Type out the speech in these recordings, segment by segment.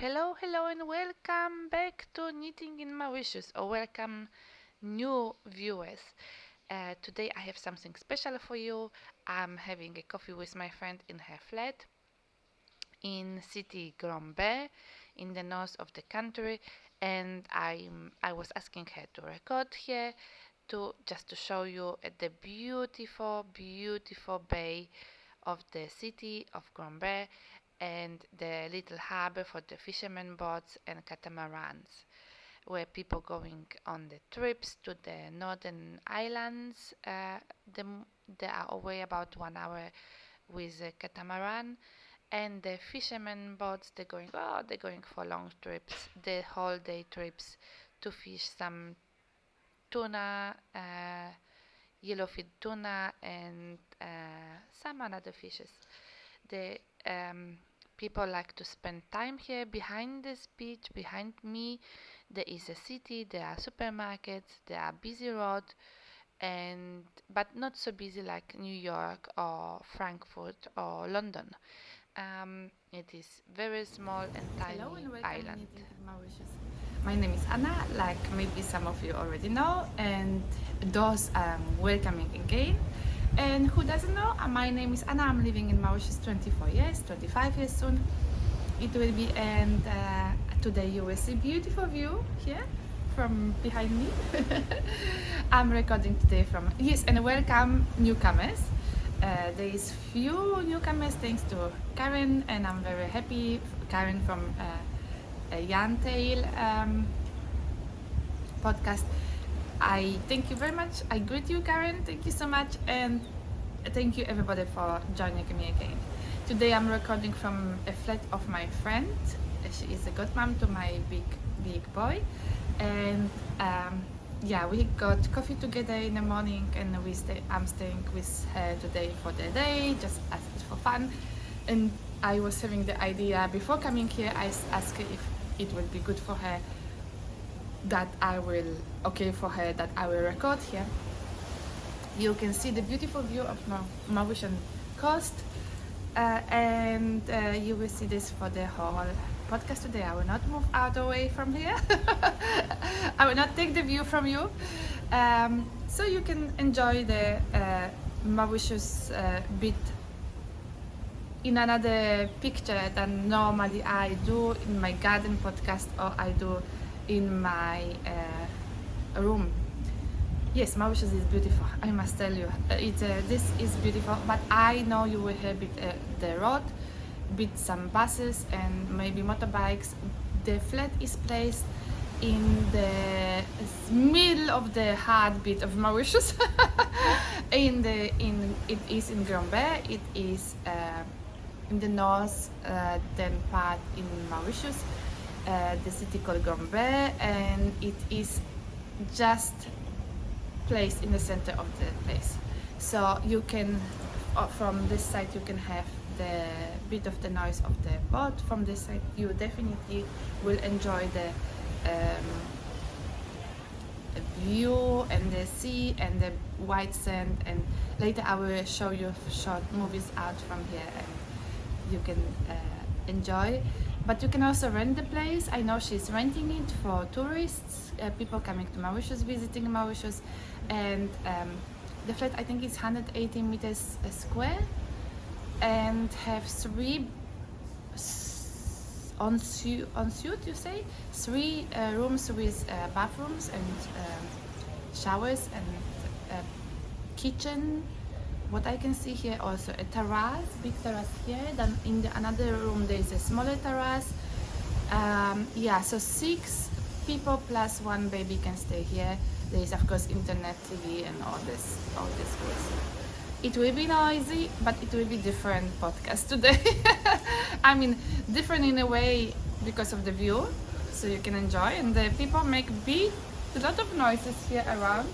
Hello, hello, and welcome back to Knitting in Mauritius, or welcome new viewers. Today I have something special for you. I'm having a coffee with my friend in her flat in city Grombe in the north of the country, and I was asking her to record here to show you the beautiful bay of the city of Grombe and the little harbor for the fishermen boats and catamarans, where people going on the trips to the northern islands. They are away about 1 hour with a catamaran, and the fishermen boats they're going for long trips, the whole day trips to fish some tuna, yellowfin tuna, and some other fishes. The people like to spend time here. Behind this beach, behind me, there is a city, there are supermarkets, there are busy roads, and but not so busy like New York or Frankfurt or London. It is very small and tiny Hello and welcome island. in Mauritius. My name is Anna, like maybe some of you already know, and those welcoming again. And who doesn't know, my name is Anna. I'm living in Mauritius 24 years, 25 years soon. It will be, and today you will see beautiful view here from behind me. I'm recording today from, yes, and welcome newcomers. There is few newcomers thanks to Karen, and I'm very happy. Karen from Yarn Tale podcast. I thank you very much. I greet you, Karen. Thank you so much, and thank you everybody for joining me again. Today I'm recording from a flat of my friend. She is a godmom to my big boy, and yeah, we got coffee together in the morning, and I'm staying with her today for the day, just for fun. And I was having the idea before coming here. I asked her if it would be good for her that I will record here. You can see the beautiful view of Mauritian coast, and you will see this for the whole podcast today. I will not move out away from here. I will not take the view from you, so you can enjoy the Mauritius bit in another picture than normally I do in my garden podcast or I do in my room. Yes, Mauritius is beautiful, I must tell you. This is beautiful, but I know you will hear the road, some buses and maybe motorbikes. The flat is placed in the middle of the heartbeat of Mauritius. It is in Grombe. It is in the north, then part in Mauritius, the city called Grombe, and it is just placed in the center of the place. So you can, from this side, you can have the bit of the noise of the boat. From this side, you definitely will enjoy the view and the sea and the white sand. And later, I will show you short movies out from here, and you can enjoy. But you can also rent the place. I know she's renting it for tourists, people coming to Mauritius, visiting Mauritius, and the flat, I think, is 180 meters square, and have three ensuite, you say, three rooms with bathrooms and showers and kitchen. What I can see here also a terrace, big terrace here. Then in another room there is a smaller terrace. Yeah, so 6 people plus 1 baby can stay here. There is of course internet, TV, and all this goods. It will be noisy, but it will be different podcast today. I mean, different in a way because of the view, so you can enjoy. And the people make a lot of noises here around.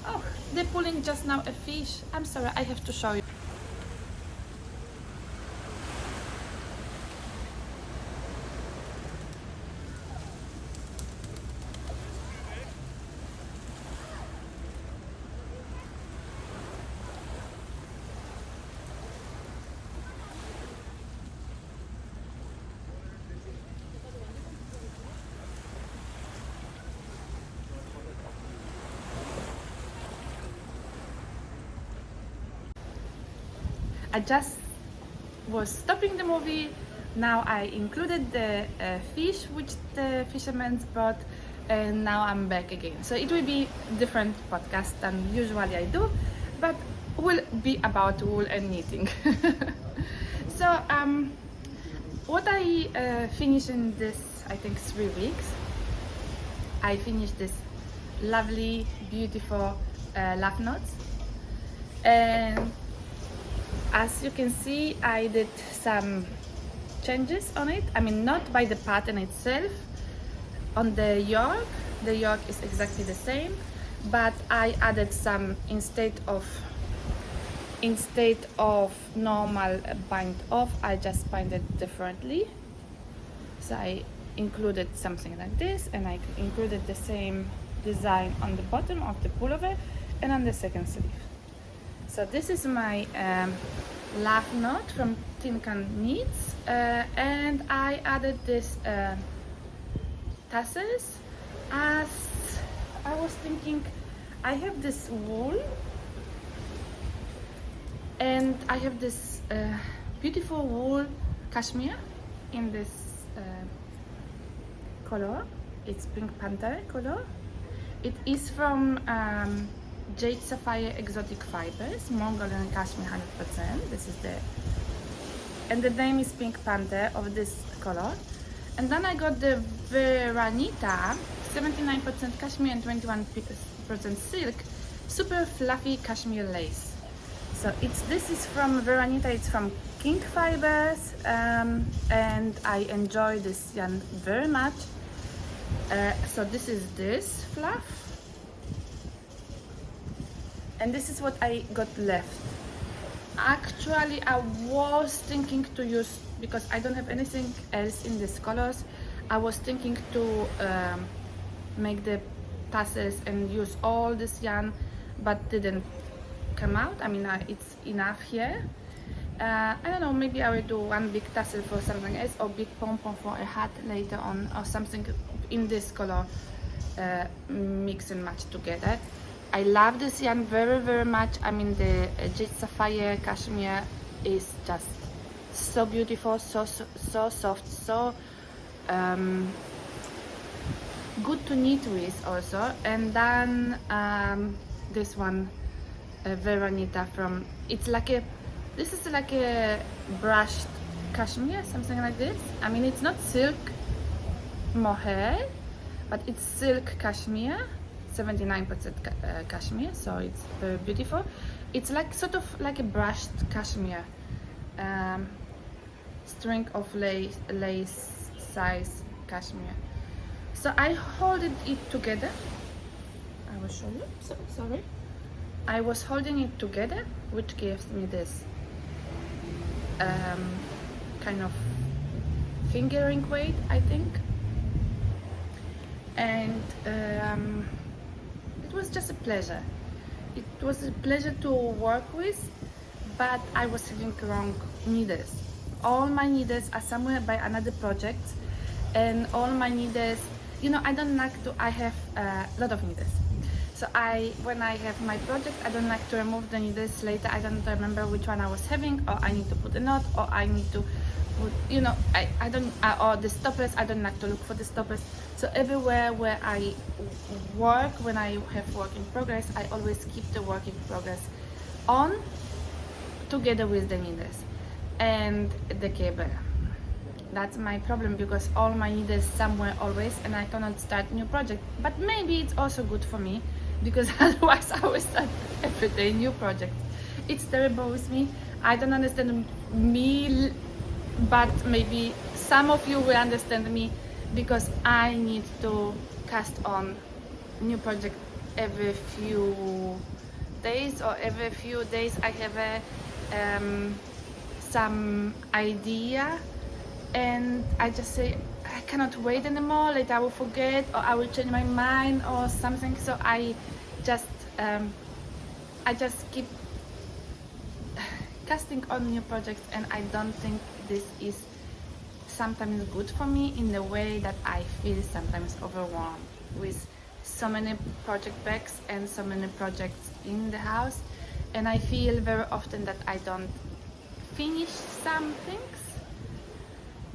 Oh, they're pulling just now a fish. I'm sorry, I have to show you. I just was stopping the movie. Now I included the fish which the fishermen brought, and now I'm back again. So it will be different podcast than usually I do, but will be about wool and knitting. So what I finished in this, I think 3 weeks, I finished this lovely, beautiful lap knots, and as you can see, I did some changes on it. I mean, not by the pattern itself. On the yoke is exactly the same, but I added some instead of normal bind off, I just binded differently. So I included something like this, and I included the same design on the bottom of the pullover and on the second sleeve. So this is my lap knot from Tin Can Knits, and I added this tassels as I was thinking. I have this wool and I have this beautiful wool cashmere in this color. It's Pink Panther color. It is from Jade Sapphire Exotic Fibers, Mongolian Cashmere 100%. This is and the name is Pink Panther of this color. And then I got the Veranita, 79% cashmere and 21% silk, super fluffy cashmere lace. So this is from Veranita, it's from Qingfibre, and I enjoy this yarn very much. So this is this fluff, and this is what I got left. Actually, I was thinking to use, because I don't have anything else in these colors, I was thinking to make the tassels and use all this yarn, but didn't come out. I mean, it's enough here. I don't know, maybe I will do one big tassel for something else, or big pom-pom for a hat later on, or something in this color, mix and match together. I love this yarn very, very much. I mean, the Jade Sapphire cashmere is just so beautiful, so soft, so good to knit with also. And then this one, Veranita from, this is like a brushed cashmere, something like this. I mean, it's not silk mohair, but it's silk cashmere, 79% cashmere, so it's very beautiful. It's like sort of like a brushed cashmere, string of lace size cashmere. So I holded it together. I will show you. So, sorry. I was holding it together, which gives me this kind of fingering weight, I think. And it was just a pleasure. It was a pleasure to work with, but I was having wrong needles. All my needles are somewhere by another project, and all my needles, you know, I don't like to, I have a lot of needles. So when I have my project, I don't like to remove the needles later. I don't remember which one I was having, or I need to put a knot, or I need to put, you know, I don't, or the stoppers, I don't like to look for the stoppers. So everywhere where I work, when I have work in progress, I always keep the work in progress on together with the needles and the cable. That's my problem, because all my needles somewhere always, and I cannot start new project. But maybe it's also good for me, because otherwise I will start every day new project. It's terrible with me. I don't understand me, but maybe some of you will understand me, because I need to cast on new project every few days, or every few days I have some idea, and I just say I cannot wait anymore, later I will forget, or I will change my mind or something. So I just keep casting on new projects, and I don't think this is sometimes good for me, in the way that I feel sometimes overwhelmed with so many project bags and so many projects in the house, and I feel very often that I don't finish some things.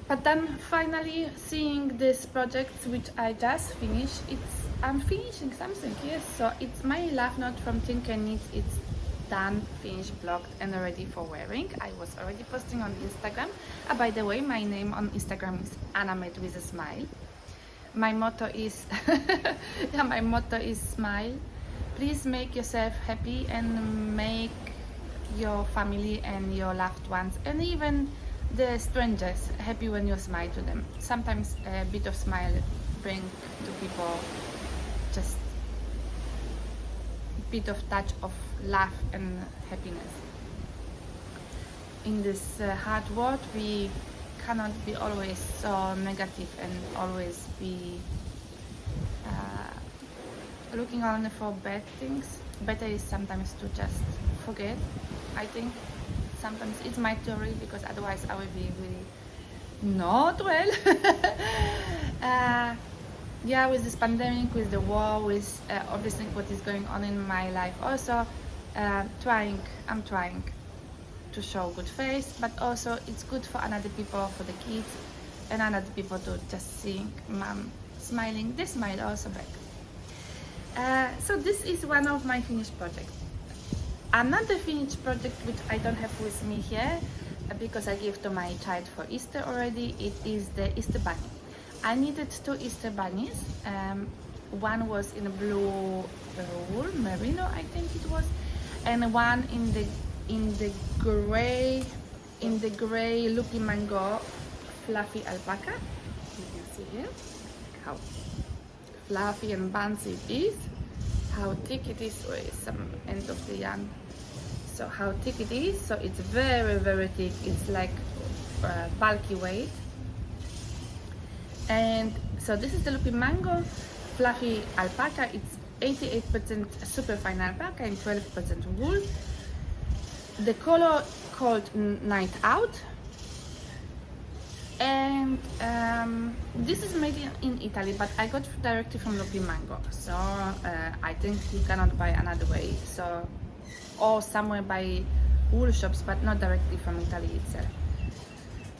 But then finally seeing this project which I just finished, I'm finishing something, yes. So it's my love note from Think and Knit. It's done, finished, blocked and ready for wearing. I was already posting on Instagram. By the way, my name on Instagram is Anna Made with a Smile. My motto is yeah, my motto is smile. Please make yourself happy and make your family and your loved ones and even the strangers happy when you smile to them. Sometimes a bit of smile bring to people just a bit of touch of love and happiness. In this hard world, we cannot be always so negative and always be looking only for bad things. Better is sometimes to just forget. I think sometimes it's my theory, because otherwise I will be really not well. Yeah, with this pandemic, with the war, with obviously what is going on in my life also, I'm trying to show good face, but also it's good for another people, for the kids and another people to just see mom smiling. They smile also back. So this is one of my finished projects. Another finished project which I don't have with me here because I gave to my child for Easter already, it is the Easter bunny. I needed 2 Easter bunnies. One was in a blue wool, merino I think it was, and one in the gray Loopy mango fluffy alpaca. You can see here how fluffy and bouncy it is, how thick it is with some end of the yarn. So how thick it is, so it's very thick, it's like bulky weight. And so this is the Loopy mango fluffy alpaca. It's 88% super fine alpaca and 12% wool. The color called Night Out, and this is made in Italy, but I got directly from Loopy mango, so I think you cannot buy another way, so or somewhere by wool shops, but not directly from Italy itself.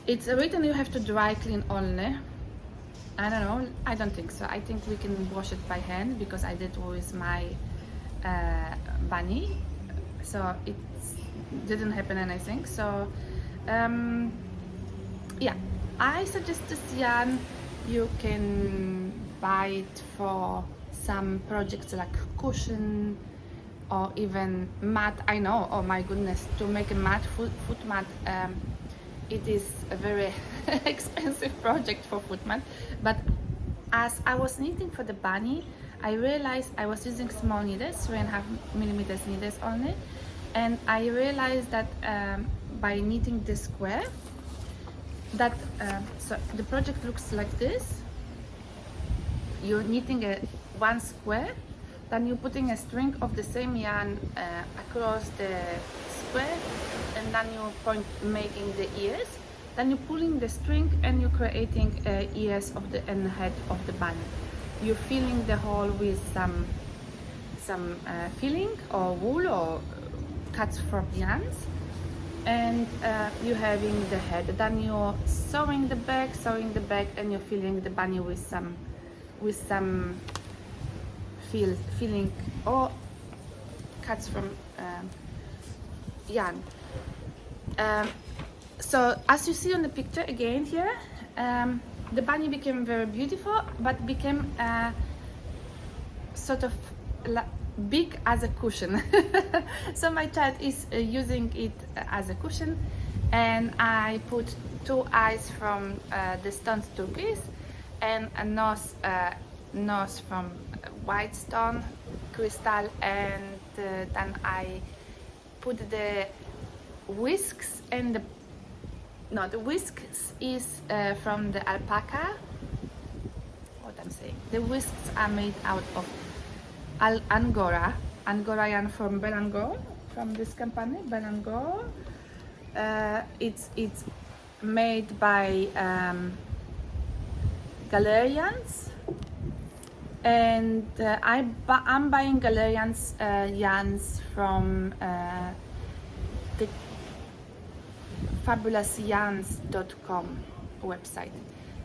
It's written you have to dry clean only. I don't know, I don't think so. I think we can wash it by hand because I did with my bunny, so it didn't happen anything. So yeah, I suggest this yarn. You can buy it for some projects like cushion or even mat. I know, oh my goodness, to make a mat, foot mat, it is a very expensive project for foot mat. But as I was knitting for the bunny, I realized I was using small needles, 3.5mm needles only, and I realized that by knitting the square, that so the project looks like this. You're knitting one square, then you're putting a string of the same yarn across the square, and then you're making the ears. Then you're pulling the string and you're creating ears of the and head of the bunny. You're filling the hole with some filling or wool or cuts from yarns, and you're having the head. Then you're sewing the back, and you're filling the bunny with some filling or cuts from yarn. So as you see on the picture again here, the bunny became very beautiful, but became sort of big as a cushion. So my child is using it as a cushion, and I put 2 eyes from the stone turquoise and a nose from white stone crystal, and then I put the whisks and the whisks is from the alpaca. What I'm saying, the whisks are made out of Angora yarn from Belangor, from this company Belangor. It's made by Galerians, and I'm buying Galerians yarns from fabulousyarns.com website.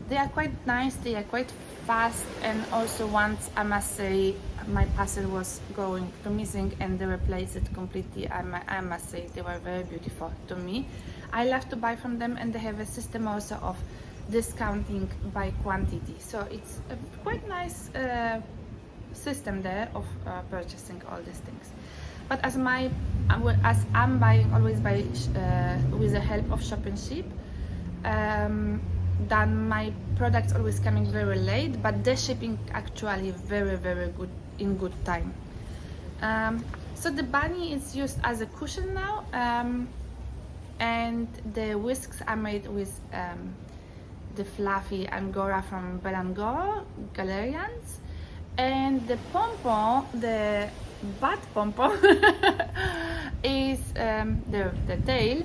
They are quite nice, they are quite fast, and also once I must say my parcel was going to missing and they replaced it completely. I must say they were very beautiful to me. I love to buy from them, and they have a system also of discounting by quantity, so it's a quite nice system there of purchasing all these things. But as I'm buying always by with the help of Shop and Ship, then my products always coming very late, but the shipping actually very good, in good time. So the bunny is used as a cushion now, and the whisks are made with the fluffy angora from Belangor Galerians, and the pompon, the butt pompon is the tail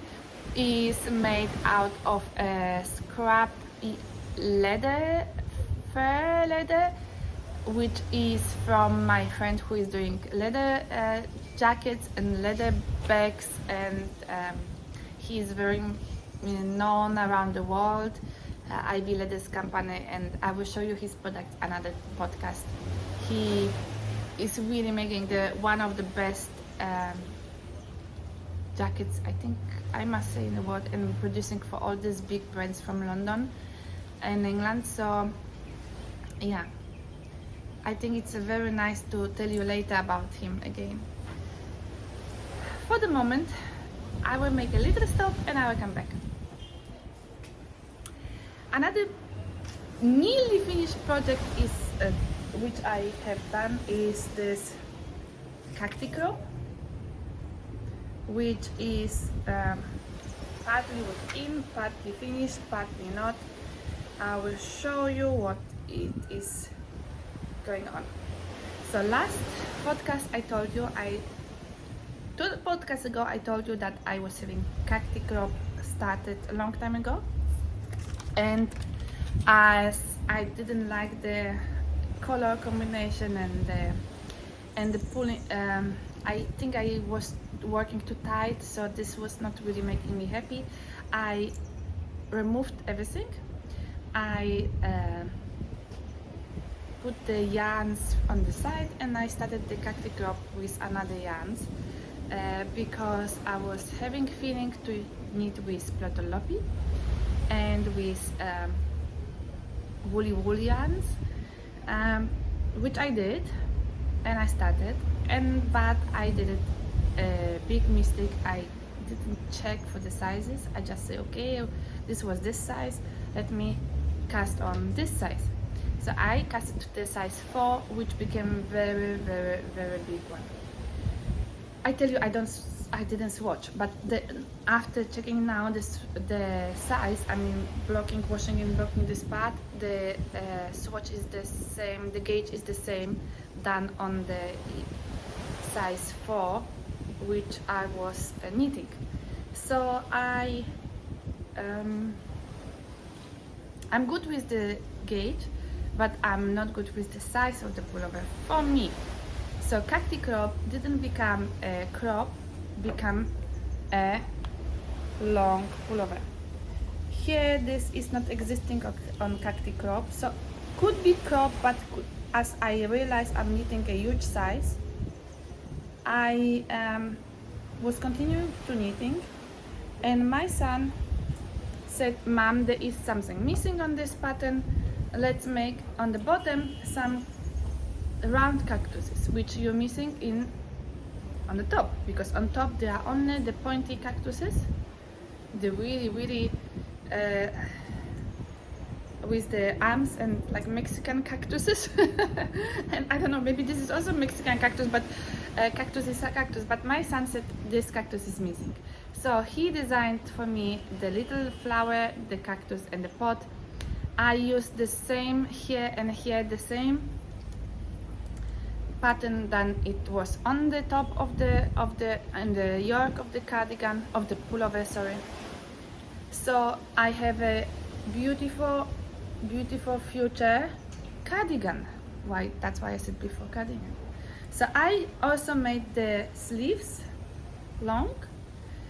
is made out of a scrap leather, fur leather, which is from my friend who is doing leather jackets and leather bags, and he is very known around the world. Ivy Leathers company, and I will show you his product another podcast. He is really making one of the best jackets, I think I must say, in the world, and producing for all these big brands from London and England. So yeah, I think it's very nice to tell you later about him again. For the moment, I will make a little stop and I will come back. Another nearly finished project is which I have done is this Cacti Crop, which is partly within, partly finished, partly not. I will show you what it is going on. So last podcast I told you, 2 podcasts ago I told you that I was having Cacti Crop started a long time ago, and as I didn't like the color combination and the pulling, I think I was working too tight, so this was not really making me happy. I removed everything. I put the yarns on the side, and I started the Cacti Crop with another yarns because I was having feeling to knit with Plötulopi and with wool yarns, which I did, and I started, but I did a big mistake. I didn't check for the sizes. I just say, okay, this was this size, let me cast on this size. So I cast it to the size 4, which became very big one. I tell you, I didn't swatch, but after checking now the size, I mean washing and blocking this part, the swatch is the same, the gauge is the same than on the size 4, which I was knitting. So I'm good with the gauge, but I'm not good with the size of the pullover for me. So Cacti Crop didn't become a crop, become a long pullover. Here this is not existing on Cacti Crop, so could be crop, but as I realized I'm knitting a huge size, I was continuing to knitting, and my son said, Mom, there is something missing on this pattern, let's make on the bottom some round cactuses, which you're missing on the top, because on top there are only the pointy cactuses, the really with the arms and like Mexican cactuses. And I don't know, maybe this is also Mexican cactus, but cactus is a cactus, but my son said this cactus is missing. So he designed for me the little flower, the cactus and the pot. I used the same here and here, the same pattern than it was on the top of the yoke of the cardigan, of the pullover, sorry. So I have a beautiful future cardigan. Why? That's why I said before cardigan. So I also made the sleeves long,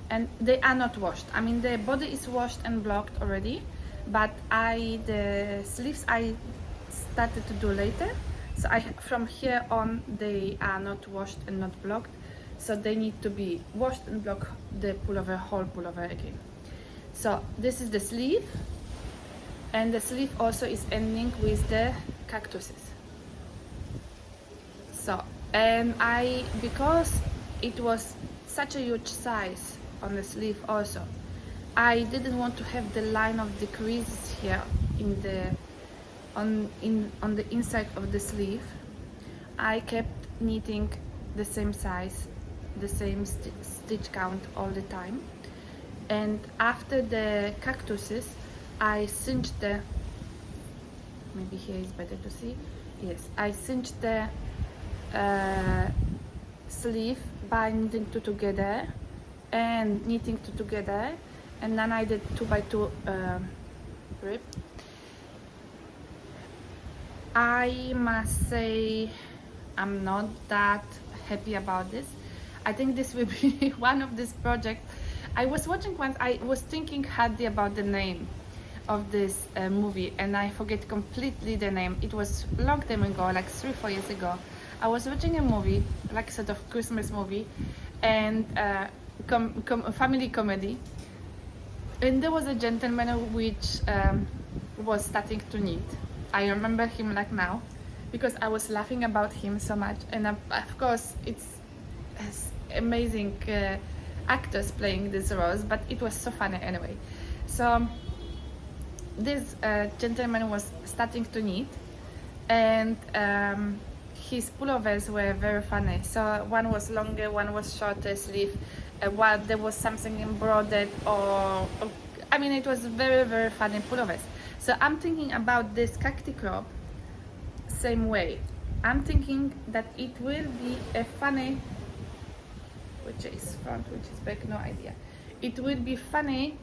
and they are not washed. I mean, the body is washed and blocked already, but the sleeves I started to do later. So from here on, they are not washed and not blocked. So they need to be washed and block the pullover, whole pullover again. So this is the sleeve, and the sleeve also is ending with the cactuses. So, and because it was such a huge size on the sleeve also, I didn't want to have the line of the creases here on the inside of the sleeve. I kept knitting the same size, the same stitch count all the time. And after the cactuses, I cinched maybe here is better to see. Yes, I cinched the sleeve by knitting two together and knitting two together, and then I did 2x2 rib. I must say I'm not that happy about this. I think this will be one of this project. I was watching once, I was thinking hardly about the name of this movie, and I forget completely the name. It was a long time ago, like 3-4 years ago. I was watching a movie, like sort of Christmas movie, and family comedy, and there was a gentleman which was starting to knit. I remember him like now, because I was laughing about him so much, and of course it's amazing actors playing these roles, but it was so funny anyway. So this gentleman was starting to knit, and his pullovers were very funny. So one was longer, one was shorter sleeve, while there was something embroidered, or I mean, it was very, very funny pullovers. So I'm thinking about this Cacti Crop same way. I'm thinking that it will be a funny, which is front, which is back, no idea. It will be funny,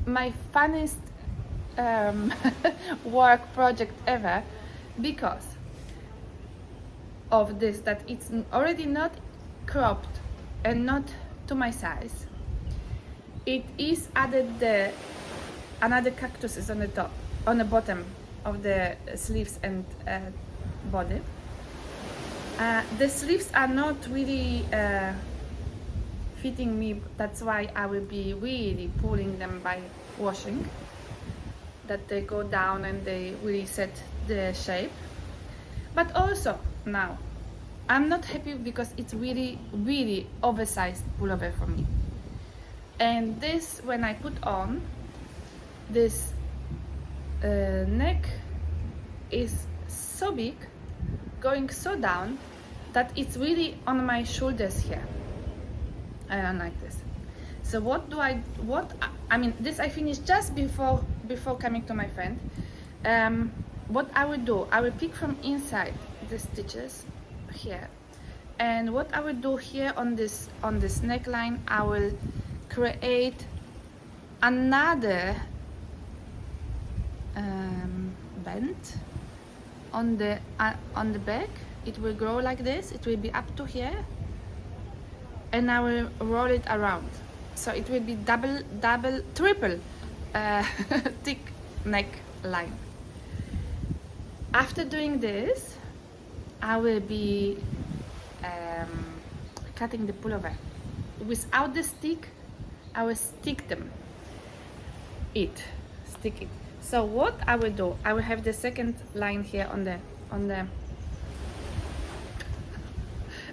my funniest work project ever, because of this, that it's already not cropped and not to my size. It is added another cactuses on the top, on the bottom of the sleeves and body. The sleeves are not really fitting me, that's why I will be really pulling them by washing, that they go down and they really set the shape. But also now I'm not happy because it's really, really oversized pullover for me. And this, when I put on, this neck is so big, going so down, that it's really on my shoulders here. I don't like this. So I mean, this I finished just before coming to my friend. What I will do, I will pick from inside the stitches here, and what I will do here on this neckline, I will create another bend on the back. It will grow like this. It will be up to here, and I will roll it around, so it will be triple thick neckline. After doing this, I will be cutting the pullover. Without the stick, I will stick it. So what I will do, I will have the second line here on the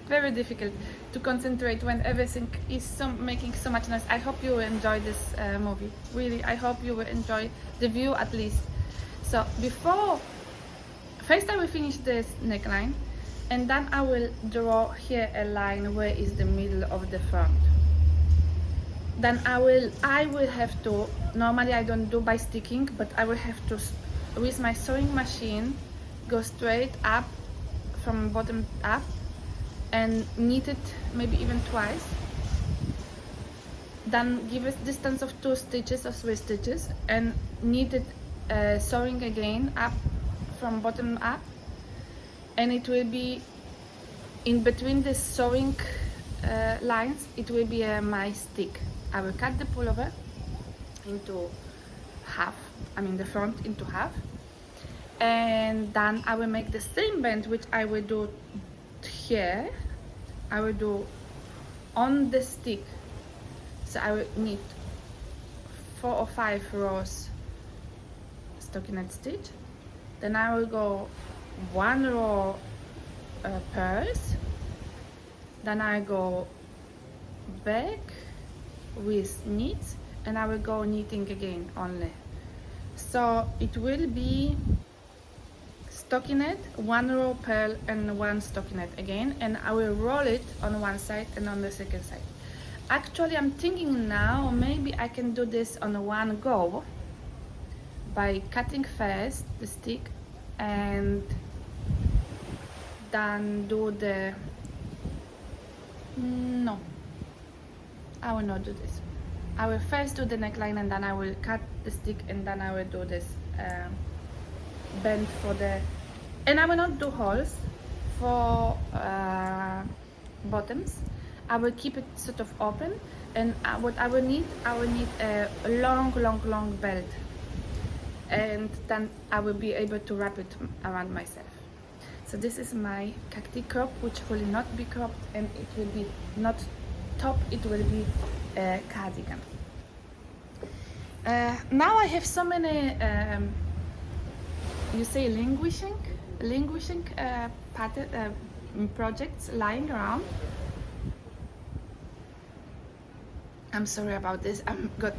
very difficult to concentrate when everything is making so much noise. I hope you will enjoy this movie. Really, I hope you will enjoy the view at least. So first I will finish this neckline, and then I will draw here a line where is the middle of the front. Then I will have to, normally I don't do by sticking, but I will have to, with my sewing machine, go straight up from bottom up and knit it maybe even twice. Then give a distance of 2 stitches or 3 stitches and knit it, sewing again up from bottom up, and it will be in between this sewing lines, it will be my stick. I will cut the pullover into half, the front into half, and then I will make the same band which I will do here. I will do on the stick, so I will need 4 or 5 rows stockinette stitch. Then I will go 1 row purls, then I go back with knits, and I will go knitting again only. So it will be stockinette, 1 row purl and 1 stockinette again, and I will roll it on one side and on the second side. Actually, I'm thinking now maybe I can do this on one go by cutting first the stick and then do the... No, I will not do this. I will first do the neckline and then I will cut the stick and then I will do this bend for the... And I will not do holes for bottoms. I will keep it sort of open, and what I will need a long belt, and then I will be able to wrap it around myself. So this is my Cacti Crop, which will not be cropped, and it will be not top, it will be a cardigan. Now I have so many, you say languishing pattern, projects lying around. I'm sorry about this. I got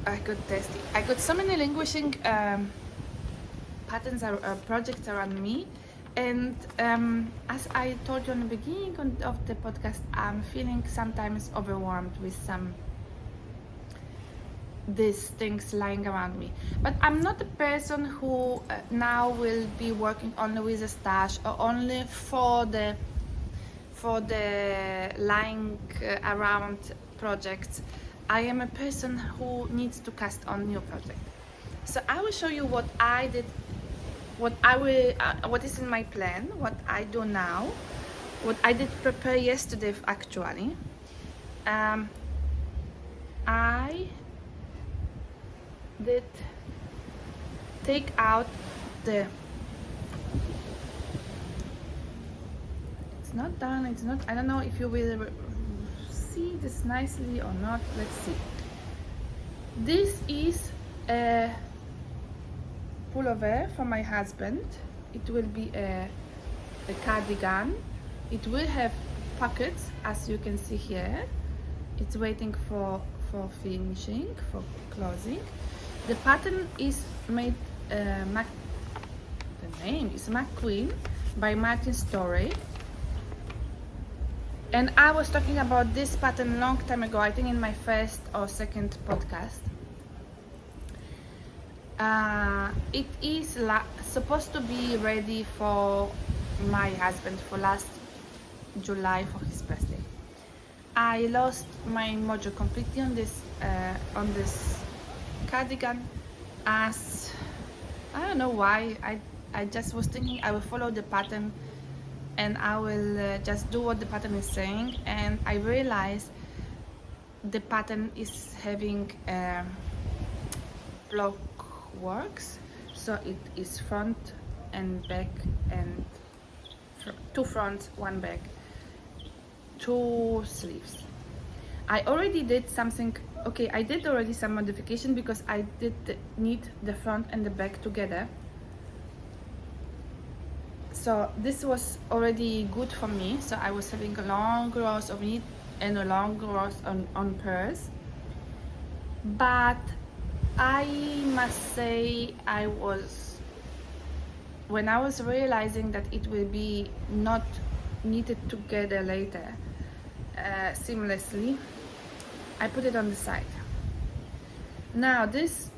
thirsty. I got so many languishing patterns or projects around me, and as I told you in the beginning of the podcast, I'm feeling sometimes overwhelmed with these things lying around me. But I'm not a person who now will be working only with a stash or only for the lying around projects. I am a person who needs to cast on new projects. So I will show you what I did, what is in my plan, what I do now, what I did prepare yesterday actually. I did take out the... It's not done, it's not... I don't know if you will see this nicely or not. Let's see. This is a pullover for my husband. It will be a cardigan. It will have pockets, as you can see here. It's waiting for finishing, for closing. The pattern is made, the name is McQueen by Martin Story. And I was talking about this pattern a long time ago, I think in my first or second podcast. It is supposed to be ready for my husband for last July for his birthday. I lost my mojo completely on this cardigan, as I don't know why. I just was thinking I will follow the pattern and I will just do what the pattern is saying, and I realized the pattern is having block works, so it is front and back, and 2 fronts, 1 back, 2 sleeves. I already did something. Okay, I did already some modification because I did knit the front and the back together. So this was already good for me. So I was having a long rows of knit and a long rows on purls. But I must say, when I was realizing that it will be not knitted together later seamlessly, I put it on the side. Now this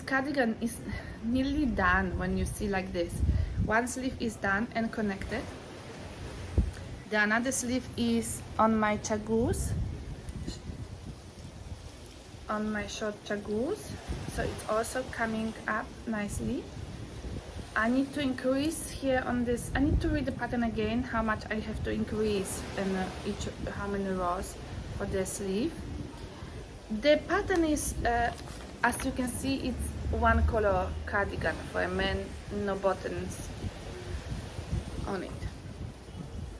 cardigan is nearly done. When you see like this, one sleeve is done and connected. The another sleeve is on my chagoose, on my short chagoose, so it's also coming up nicely. I need to increase here on this. I need to read the pattern again, how much I have to increase in how many rows for the sleeve. The pattern is, as you can see, it's one color cardigan for a man, no buttons on it.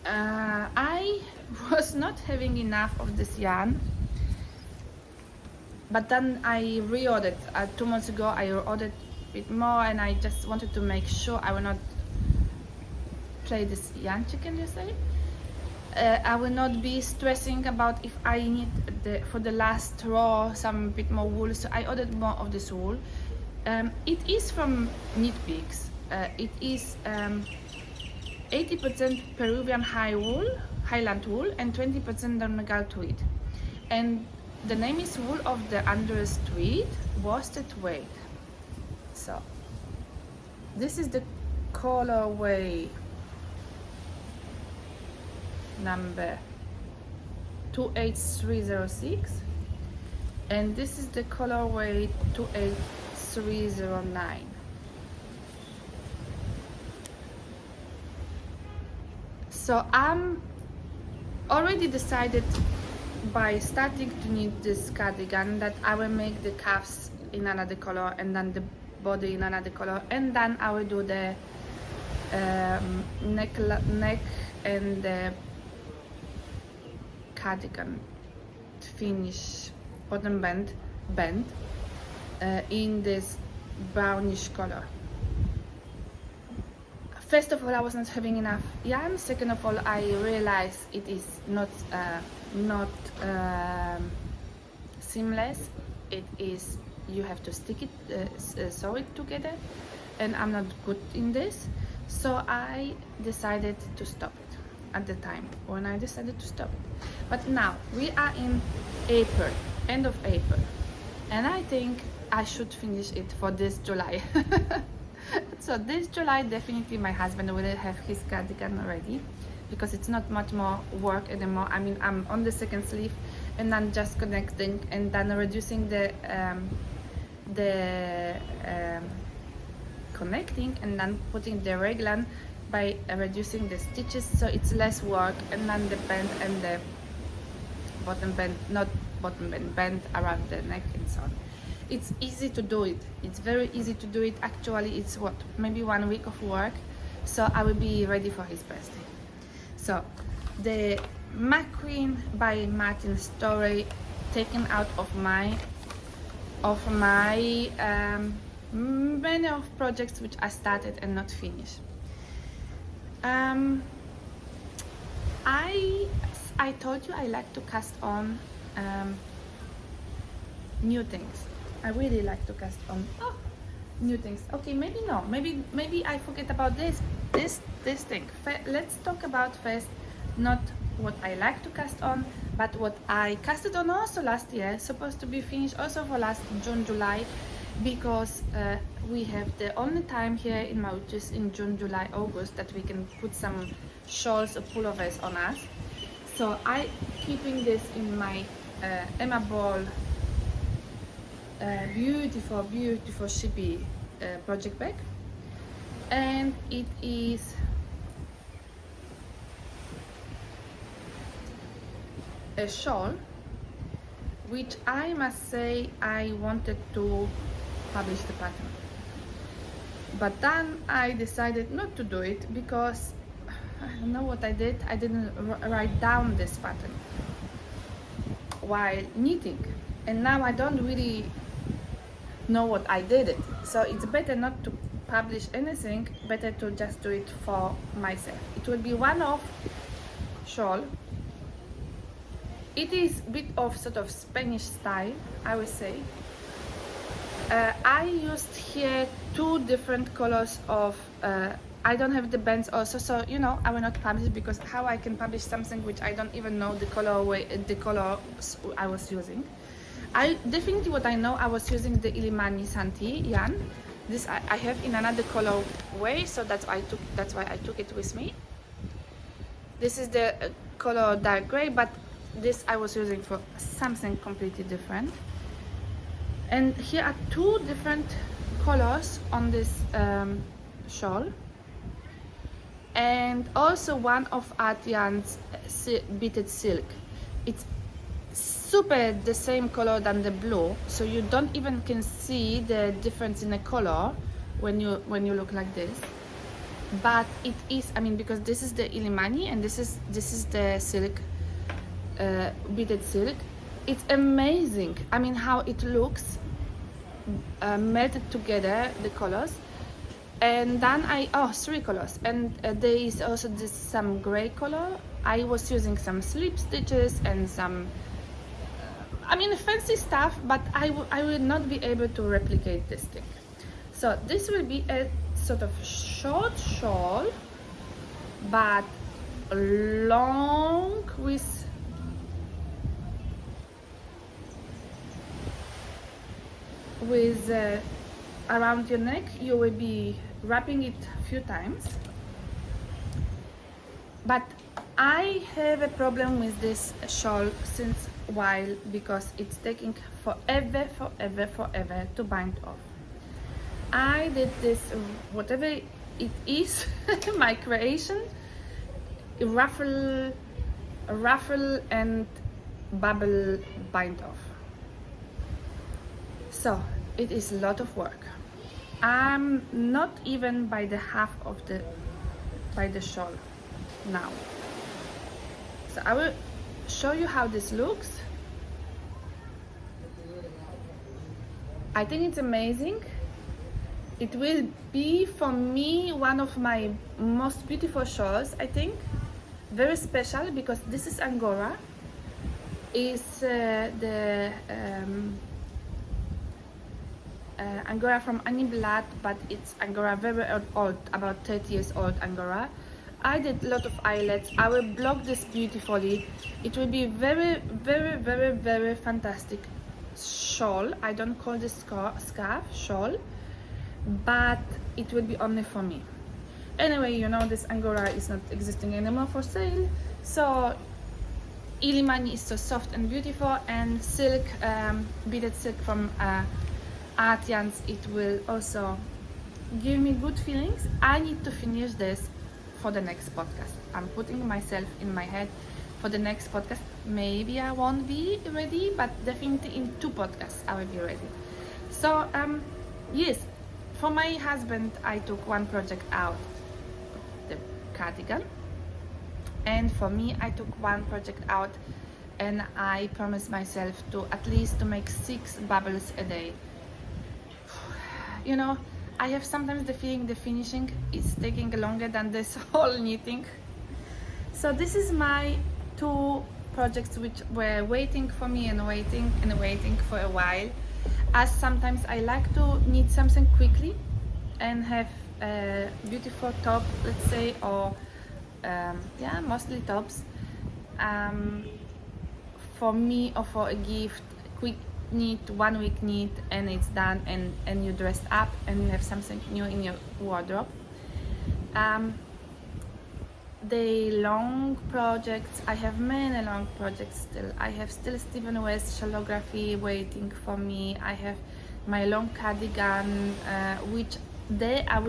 I was not having enough of this yarn, but then I reordered. 2 months ago I ordered a bit more, and I just wanted to make sure I will not play this yarn chicken, you say. I will not be stressing about if I need for the last row some bit more wool, so I ordered more of this wool. It is from Knit Peaks. It is 80% Peruvian highland wool and 20% Donegal tweed. And the name is wool of the Andes tweed, worsted weight. So this is the colorway number 28306, and this is the colorway 28309. So I'm already decided by starting to knit this cardigan that I will make the cuffs in another color, and then the body in another color, and then I will do the neck and the cardigan finish bottom band in this brownish color. First of all, I was not having enough yarn. Second of all, I realized it is not seamless. It is, you have to stick it, sew it together, and I'm not good in this, so I decided to stop it at the time when I decided to stop it. But now we are in April, end of April, and I think I should finish it for this July. So this July definitely my husband will have his cardigan ready, because it's not much more work anymore. I mean, I'm on the second sleeve and then just connecting and then reducing the connecting and then putting the raglan by reducing the stitches, so it's less work, and then the band and the bottom band, not bottom band around the neck and so on. It's easy to do it. It's very easy to do it. Actually, it's what, maybe 1 week of work, so I will be ready for his birthday. So the McQueen by Martin Story, taken out of my many of projects which I started and not finished. I told you I like to cast on new things. I really like to cast on new things. Okay, maybe no, maybe I forget about this thing. Let's talk about first not what I like to cast on, but what I casted on also last year, supposed to be finished also for last June, July, because we have the only time here in Mauritius in June, July, August that we can put some shawls or pullovers on us. So I keeping this in my Emma Ball beautiful shippy project bag, and it is a shawl which I must say I wanted to publish the pattern, but then I decided not to do it because I don't know what I did. I didn't write down this pattern while knitting, and now I don't really know what I did it. So it's better not to publish anything, better to just do it for myself. It will be one-off shawl. It is a bit of sort of Spanish style, I would say. I used here 2 different colors of I don't have the bands also, so you know I will not publish, because how I can publish something which I don't even know the colors I was using. I definitely, what I know, I was using the Illimani Santi yarn. This I have in another colorway, so that's why I took it with me. This is the color dark gray, but this I was using for something completely different. And here are 2 different colors on this shawl, and also one of Artyarns beaded silk. It's super the same color than the blue, so you don't even can see the difference in the color when you look like this. But it is, I mean, because this is the Illimani and this is the silk, beaded silk. It's amazing. I mean, how it looks melted together, the colors. And then three colors, and there is also some gray color. I was using some slip stitches and some fancy stuff, but I will not be able to replicate this thing. So this will be a sort of short shawl, but long with around your neck. You will be wrapping it a few times, but I have a problem with this shawl since a while because it's taking forever to bind off. I did this, whatever it is, my creation, ruffle and bubble bind off. So it is a lot of work. I'm not even by the half of the shawl now. So I will show you how this looks. I think it's amazing. It will be for me one of my most beautiful shawls, I think. Very special because this is Angora. It's Angora from Aniblat, but it's Angora very old, about 30 years old Angora. I did a lot of eyelets. I will block this beautifully. It will be very fantastic shawl. I don't call this scarf shawl, but it will be only for me. Anyway, you know, this Angora is not existing anymore for sale. So Illimani is so soft and beautiful, and silk, beaded silk from Artyarns, it will also give me good feelings. I need to finish this for the next podcast. I'm putting myself in my head for the next podcast. Maybe I won't be ready, but definitely in 2 podcasts I will be ready. So yes, for my husband I took one project out, the cardigan, and for me I took one project out, and I promised myself to at least to make 6 bubbles a day. You know, I have sometimes the feeling the finishing is taking longer than this whole knitting. So this is my 2 projects which were waiting for me and waiting for a while, as sometimes I like to knit something quickly and have a beautiful top, let's say, or yeah, mostly tops, for me, or for a gift, quick knit, 1 week knit, and it's done, and you dressed up and you have something new in your wardrobe. The long projects, I have many long projects still. I have still Stephen West Shallography waiting for me. I have my long cardigan, which there I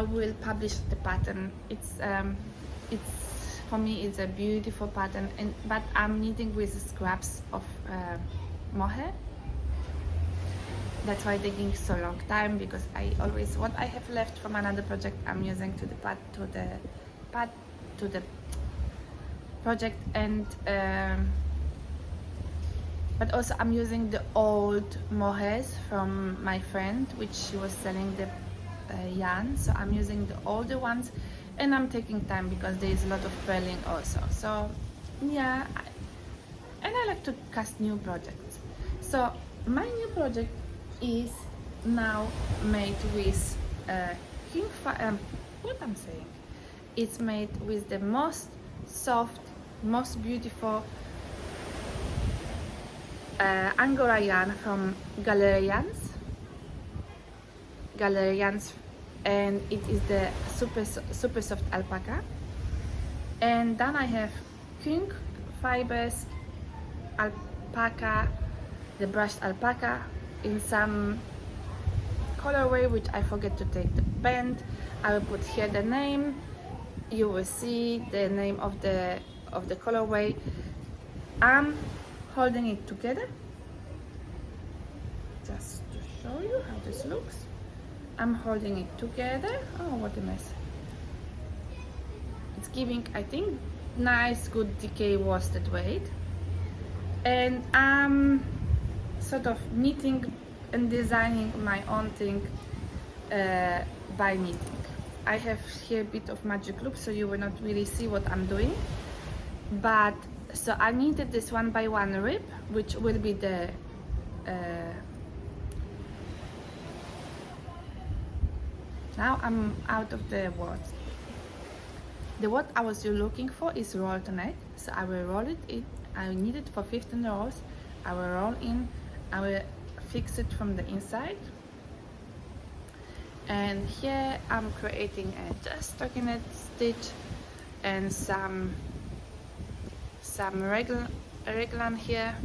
will publish the pattern. It's for me it's a beautiful pattern, but I'm knitting with scraps of mohair. That's why it's taking so long time, because I always, what I have left from another project I'm using to the project, and but also I'm using the old mohairs from my friend, which she was selling the yarn, so I'm using the older ones, and I'm taking time because there is a lot of purling also. So yeah, and I like to cast new projects. So my new project is now made with Qingfibre. What I'm saying? It's made with the most soft, most beautiful Angora yarn from Galerians, and it is the Supersoft Alpaca. And then I have Qingfibre's Alpaca, the brushed alpaca, in some colorway, which I forget to take the pen. I will put here the name. You will see the name of the colorway. I'm holding it together just to show you how this looks. I'm holding it together. Oh, what a mess. It's giving, I think, nice good decay worsted weight, and I'm sort of knitting and designing my own thing by knitting. I have here a bit of magic loop, so you will not really see what I'm doing, but so I knitted this 1x1 rib, which will be the now I'm out of the words. The what I was looking for is rolled net, so I will roll it. I need it for 15 rolls. I will roll in. I will fix it from the inside. And here I'm creating a just stockinette stitch and some raglan here.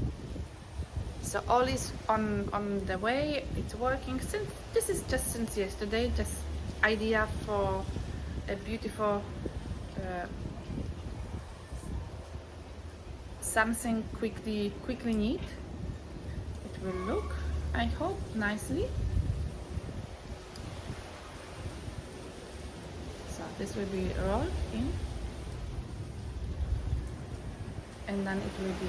So all is on the way. It's working. Since this is just since yesterday, just idea for a beautiful. Something quickly knit. It will look, I hope, nicely. So this will be rolled in, and then it will be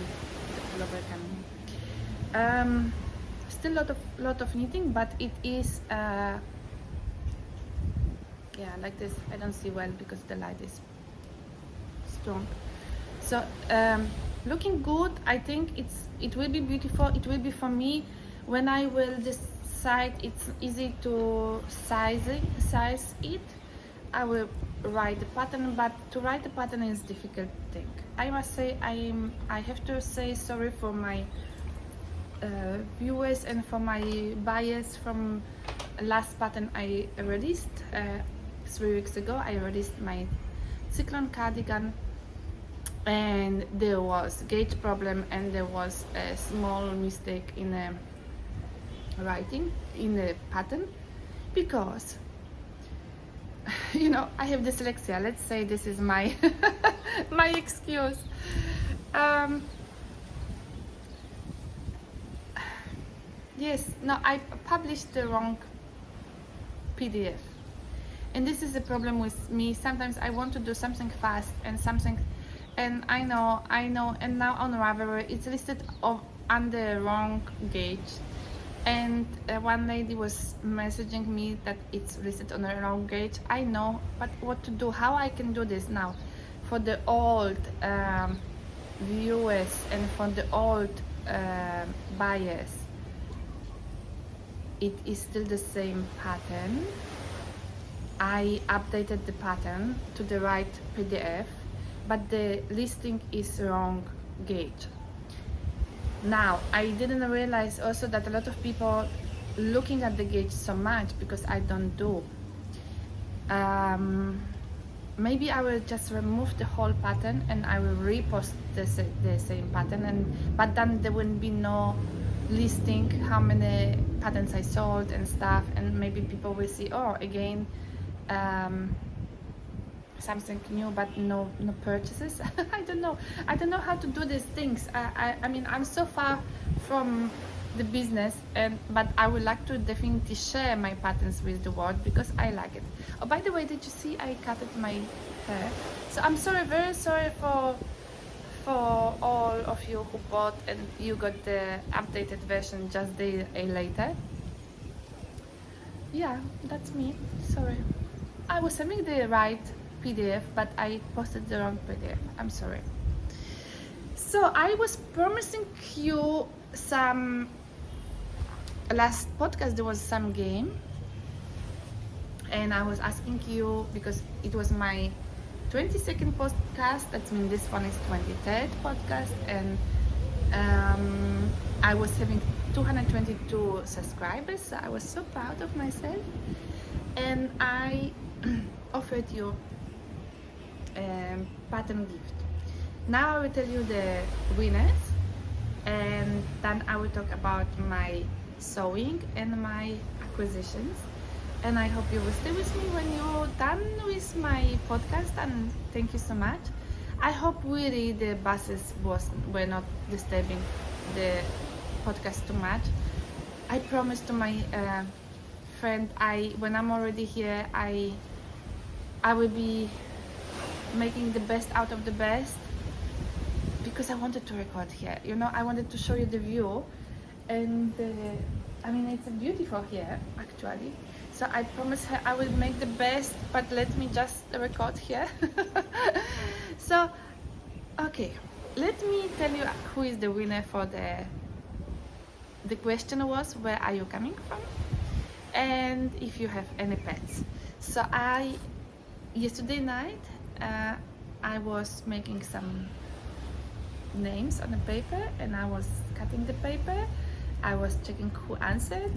the pullover coming. Still lot of knitting, but it is yeah, like this. I don't see well because the light is strong. So looking good. I think it will be beautiful. It will be for me when I will decide it's easy to size it. I will write the pattern, but to write the pattern is difficult thing. I must say I have to say sorry for my viewers and for my buyers from last pattern I released 3 weeks ago. I released my Cyclone Cardigan, and there was gauge problem and there was a small mistake in the writing in the pattern, because you know I have dyslexia. Let's say this is my my excuse. Yes, no, I published the wrong PDF, and this is the problem with me. Sometimes I want to do something fast and something, and I know, and now on Ravelry it's listed under wrong gauge, and one lady was messaging me that it's listed on the wrong gauge. I know, but what to do? How I can do this now for the old viewers and for the old buyers? It is still the same pattern. I updated the pattern to the right PDF, but the listing is wrong gauge. Now, I didn't realize also that a lot of people looking at the gauge so much, because I don't do. Maybe I will just remove the whole pattern and I will repost the same pattern, but then there will be no listing how many patterns I sold and stuff, and maybe people will see, oh, again something new, but no purchases. I don't know how to do these things. I mean, I'm so far from the business, but I would like to definitely share my patterns with the world because I like it. Oh, by the way, did you see I cut my hair? So I'm sorry, very sorry for all of you who bought and you got the updated version just a day later. Yeah, that's me. Sorry. I was sending the right PDF, but I posted the wrong PDF. I'm sorry. So I was promising you some. Last podcast there was some game, and I was asking you because it was my 22nd podcast. That means this one is 23rd podcast, and I was having 222 subscribers. So I was so proud of myself, and I offered you pattern gift. Now I will tell you the winners, and then I will talk about my sewing and my acquisitions, and I hope you will stay with me when you're done with my podcast, and thank you so much. I hope really the buses were not disturbing the podcast too much. I promise to my friend, when I'm already here, I will be making the best out of the best, because I wanted to record here. You know, I wanted to show you the view, and I mean, it's beautiful here actually. So I promise her I will make the best, but let me just record here. So, okay, let me tell you who is the winner for the question was, where are you coming from? And if you have any pets. So yesterday night, I was making some names on the paper, and I was cutting the paper. I was checking who answered,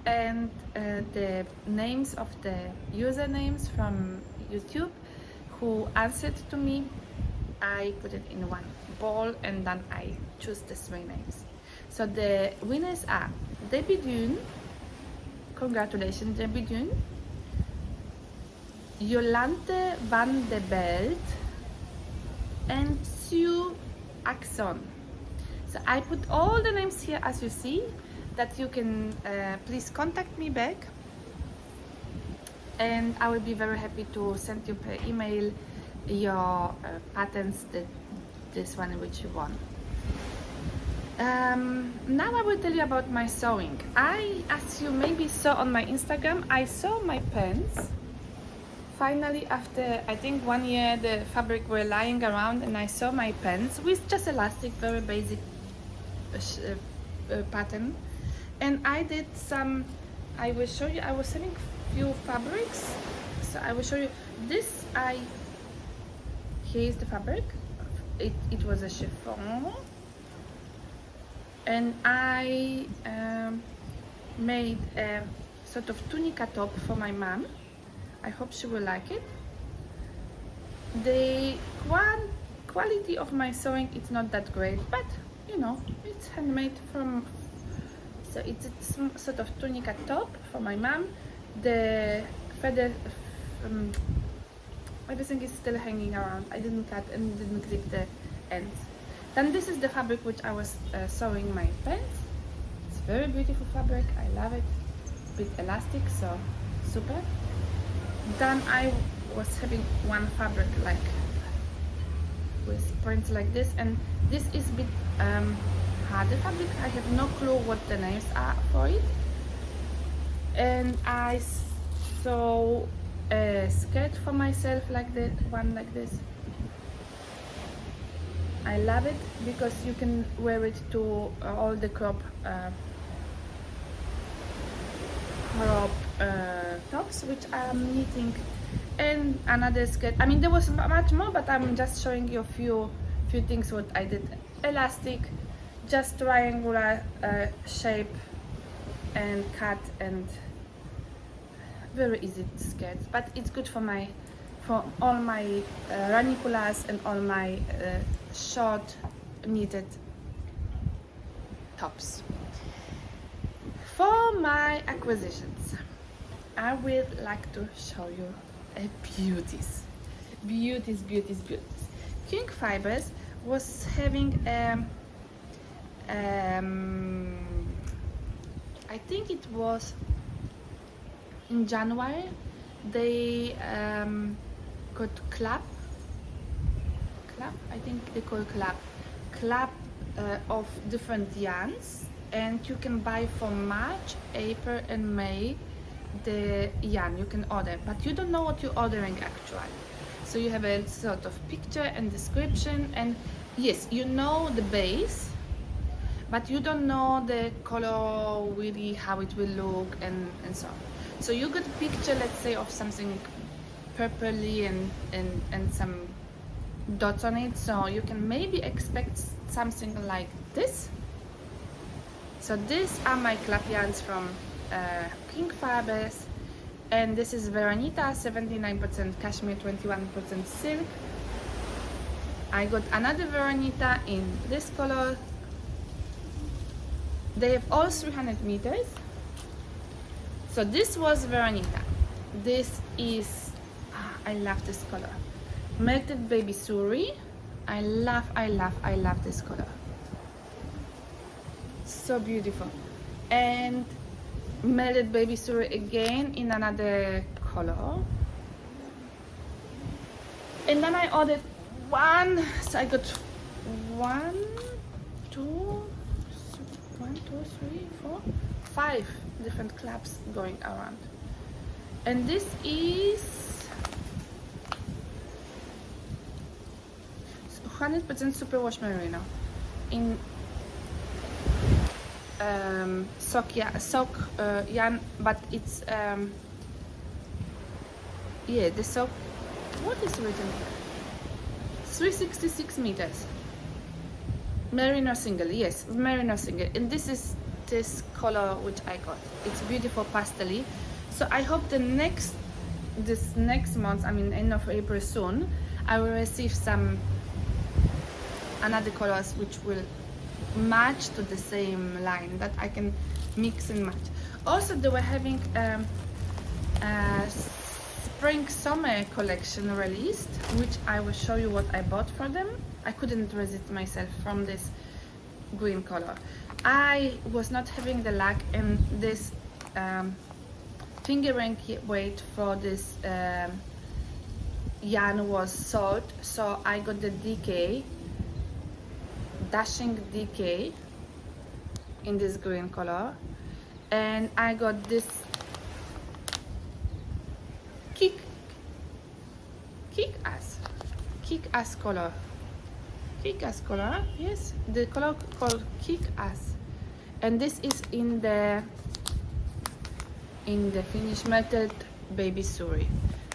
and the names of the usernames from YouTube who answered to me, I put it in one bowl, and then I choose the 3 names. So the winners are Dunne, congratulations Dunne, Jolande van de Belt, and Sue Axon. So I put all the names here, as you see, that you can please contact me back, and I will be very happy to send you per email your patterns, this one which you want. Now I will tell you about my sewing. As you maybe saw on my Instagram, I sew my pants. Finally, after I think 1 year, the fabric were lying around, and I sew my pants with just elastic, very basic pattern. And I did some, I will show you, I was selling few fabrics, so I will show you this. Here is the fabric. It was a chiffon, and I made a sort of tunica top for my mom. I hope she will like it. The quality of my sewing, it's not that great, but you know, it's handmade from, so it's a sort of tunica top for my mom. The feather, everything is still hanging around. I didn't cut and didn't clip the ends. Then this is the fabric which I was sewing my pants. It's very beautiful fabric, I love it, with elastic, so super. Then I was having one fabric like with prints like this, and this is a bit harder fabric. I have no clue what the names are for it. And I sew a skirt for myself like this, one like this. I love it because you can wear it to all the crop tops which I'm knitting, and another skirt. I mean, there was much more, but I'm just showing you a few things what I did. Elastic, just triangular shape, and cut, and very easy skirts, but it's good for all my raniculas and all my short knitted tops. For my acquisitions, I would like to show you beauties. Qingfibre was having I think it was in January, they got club, I think they call club of different yarns, and you can buy for March, April and May the yarn you can order, but you don't know what you're ordering actually. So you have a sort of picture and description, and yes, you know the base, but you don't know the color really, how it will look, and so on. So you get a picture, let's say, of something purpley and some dots on it, so you can maybe expect something like this. So these are my club yarns from Qingfibre, and this is Veranita, 79% cashmere, 21% silk. I got another Veranita in this color. They have all 300 meters. So this was Veranita. This is, I love this color. Melted Baby Suri. I love this color. So beautiful. And Melted Baby Suri again in another color. And then I ordered one, so I got 1, 2, 3, 4, 5 different claps going around. And this is 100% superwash merino in sock yarn, but it's yeah, the sock, what is written here? 366 meters. Merino single, yes, merino single. And this is this color which I got. It's beautiful pastel-y. So I hope this next month, I mean end of April soon, I will receive some another colors which will match to the same line, that I can mix and match. Also they were having spring summer collection released, which I will show you what I bought for them. I couldn't resist myself from this green color. I was not having the luck, and this fingering weight for this yarn was sold, so I got the DK, dashing DK in this green color, and I got this kick ass color. Kick ass color, yes, the color called kick ass, and this is in the finished melted baby suri.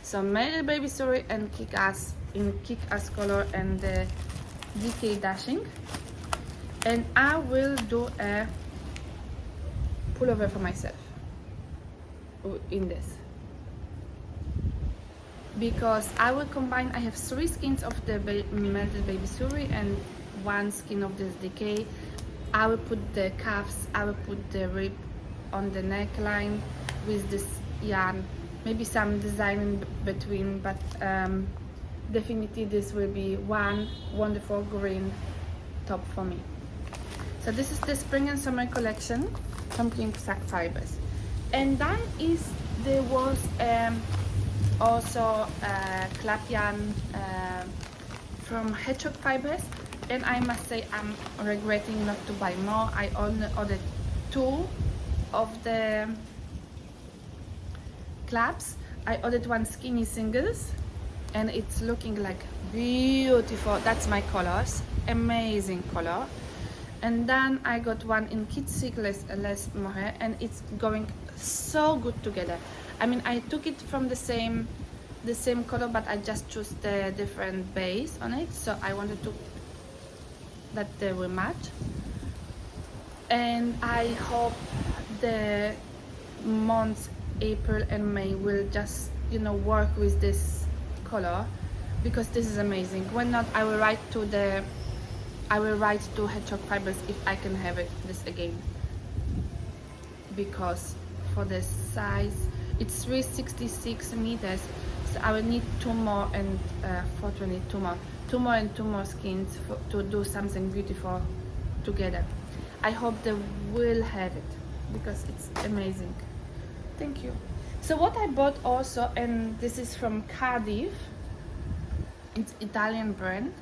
So melted baby suri and kick ass in kick ass color and the DK dashing. And I will do a pullover for myself in this, because I will combine, I have 3 skins of the melted baby suri and 1 skin of this DK. I will put the cuffs, I will put the rib on the neckline with this yarn, maybe some design in between, but definitely this will be one wonderful green top for me. So this is the spring and summer collection from Qing Fibers. And then there was also clap yarn from Hedgehog Fibers, and I must say I'm regretting not to buy more. I only ordered 2 of the claps. I ordered 1 skinny singles, and it's looking like beautiful. That's my colors, amazing color. And then I got 1 in Kids Seekless less mohair, and it's going so good together. I mean, I took it from the same color, but I just chose the different base on it, so I wanted to that they will match. And I hope the months April and May will just, you know, work with this color, because this is amazing. When not, I will write to Hedgehog Fibers if I can have this again, because for the size it's 366 meters, so I will need 2 more and 2 more skins to do something beautiful together. I hope they will have it, because it's amazing. Thank you. So what I bought also, and this is from Cardiff, it's Italian brand,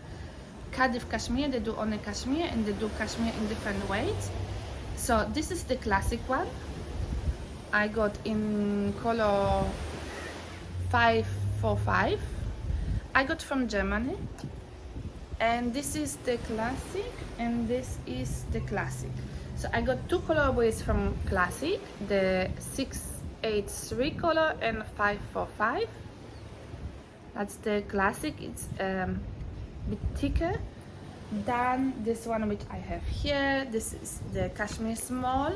Cardiff Cashmere. They do only cashmere, and they do cashmere in different weights. So this is the classic one. I got in color 545. I got from Germany. And this is the classic, and this is the classic. So I got 2 colorways from classic, the 683 color and 545. That's the classic. It's bit thicker than this one which I have here. This is the cashmere small,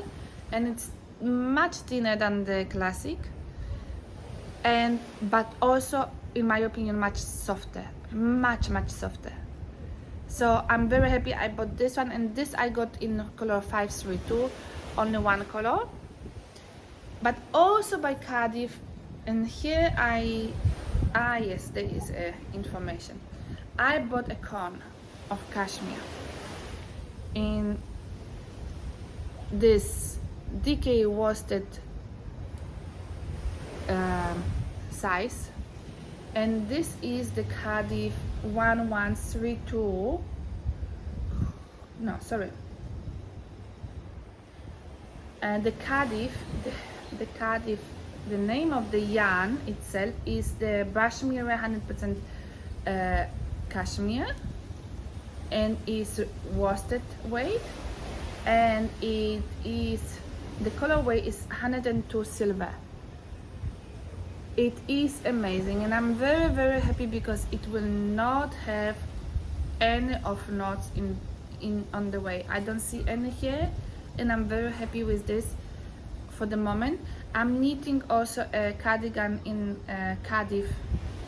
and it's much thinner than the classic, and but also in my opinion much softer, much softer. So I'm very happy I bought this one, and this I got in color 532, only 1 color, but also by Cardiff. And here yes, there is information. I bought a cone of cashmere in this decay worsted size, and this is the Cardiff 1132. No, sorry. The Cardiff, the name of the yarn itself is the Bashmere 100% cashmere, and is worsted weight, and it is, the colorway is 102 silver. It is amazing, and I'm very, very happy because it will not have any of knots on the way. I don't see any here, and I'm very happy with this for the moment. I'm knitting also a cardigan in Cardiff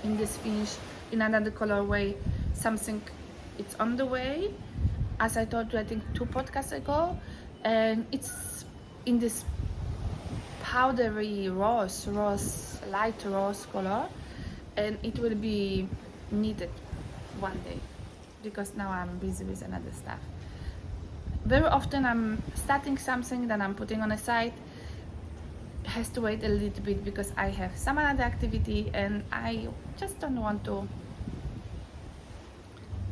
in this finish in another colorway. Something, it's on the way, as I told you I think 2 podcasts ago, and it's in this powdery rose, light rose color, and it will be knitted one day because now I'm busy with another stuff. Very often I'm starting something, then I'm putting on a side. Has to wait a little bit because I have some other activity, and I just don't want to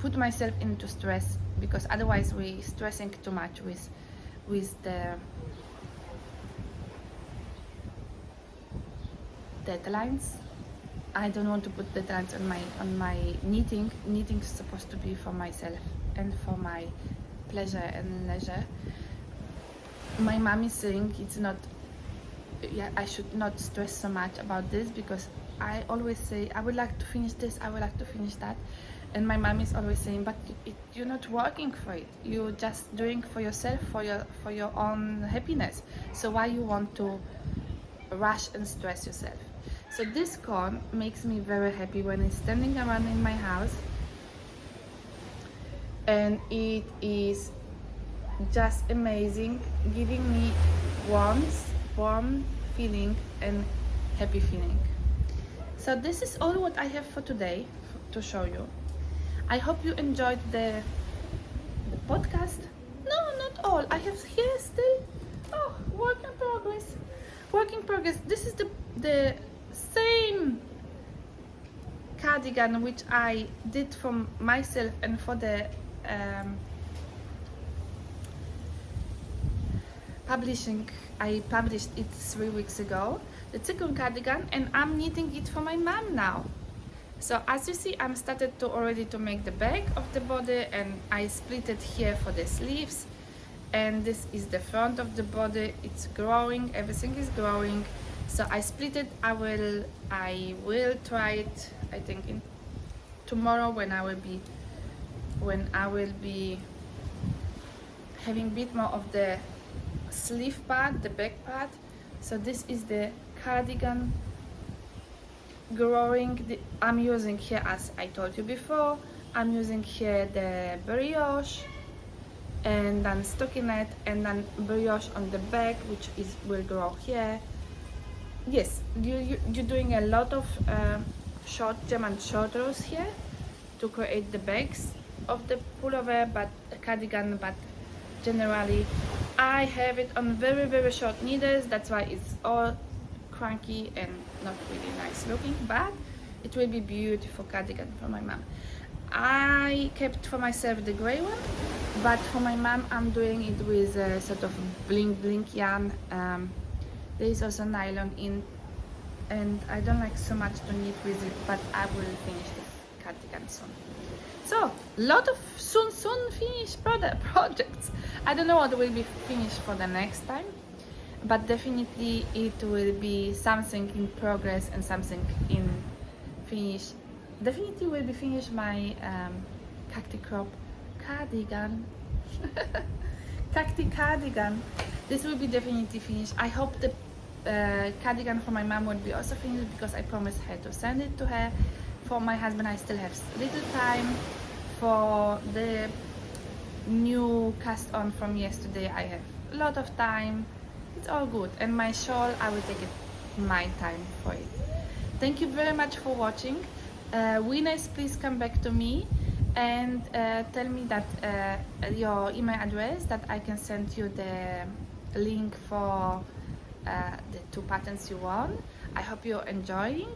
put myself into stress, because otherwise we stressing too much with the deadlines. I don't want to put deadlines on my knitting. Knitting is supposed to be for myself and for my pleasure and leisure. My mom is saying it's not, I should not stress so much about this, because I always say I would like to finish this, I would like to finish that, and my mom is always saying, but you're not working for it, you're just doing for yourself, for your own happiness, so why you want to rush and stress yourself? So this cone makes me very happy when it's standing around in my house, and it is just amazing, giving me warm feeling and happy feeling. So this is all what I have for today to show you. I hope you enjoyed the podcast. No, not all. I have here still work in progress. This is the same cardigan which I did for myself and for the publishing. I published it 3 weeks ago, the Cyclone Cardigan, and I'm knitting it for my mom now. So as you see, I'm started already to make the back of the body, and I split it here for the sleeves, and this is the front of the body. It's growing, everything is growing, so I split it. I will try it, I think, in tomorrow when I will be having a bit more of the sleeve part, the back part. So this is the cardigan growing. I'm using here, as I told you before, I'm using here the brioche and then stockinette, and then brioche on the back, which will grow here. Yes, you're doing a lot of German short rows here to create the backs of the pullover, but cardigan, but generally I have it on very, very short needles. That's why it's all cranky and not really nice looking, but it will be beautiful cardigan for my mom. I kept for myself the gray one, but for my mom I'm doing it with a sort of bling yarn. There is also nylon in, and I don't like so much to knit with it, but I will finish this cardigan soon. So, lot of soon finished projects. I don't know what will be finished for the next time, but definitely it will be something in progress and something in finish. Definitely will be finished my Cacti Crop cardigan. Cacti Cardigan. This will be definitely finished. I hope the cardigan for my mom will be also finished, because I promised her to send it to her. For my husband, I still have little time. For the new cast on from yesterday, I have a lot of time. it's all good. And my shawl, I will take it my time for it. Thank you very much for watching. Winners, please come back to me and tell me that your email address, that I can send you the link for the 2 patterns you won. I hope you're enjoying.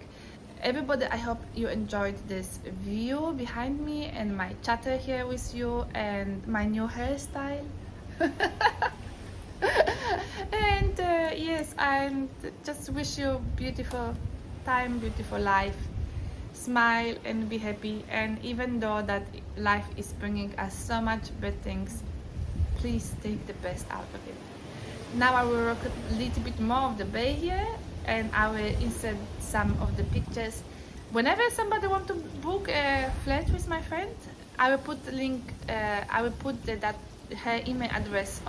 Everybody, I hope you enjoyed this view behind me and my chatter here with you and my new hairstyle. And yes, I just wish you beautiful time, beautiful life. Smile and be happy. And even though that life is bringing us so much bad things, please take the best out of it. Now I will work a little bit more of the bay here, and I will insert some of the pictures. Whenever somebody want to book a flat with my friend, I will put the link. I will put her email address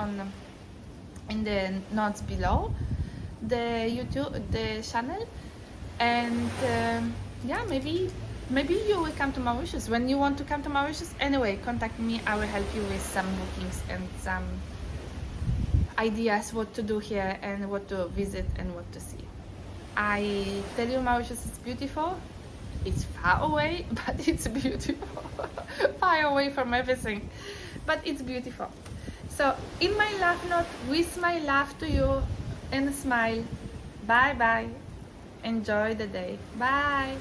in the notes below the channel, and yeah, maybe you will come to Mauritius. When you want to come to Mauritius, anyway, contact me. I will help you with some bookings and some ideas what to do here and what to visit and what to see. I tell you, Mauritius is beautiful. It's far away, but it's beautiful. Far away from everything, but it's beautiful. So in my love note, with my love to you and smile. Bye bye. Enjoy the day. Bye.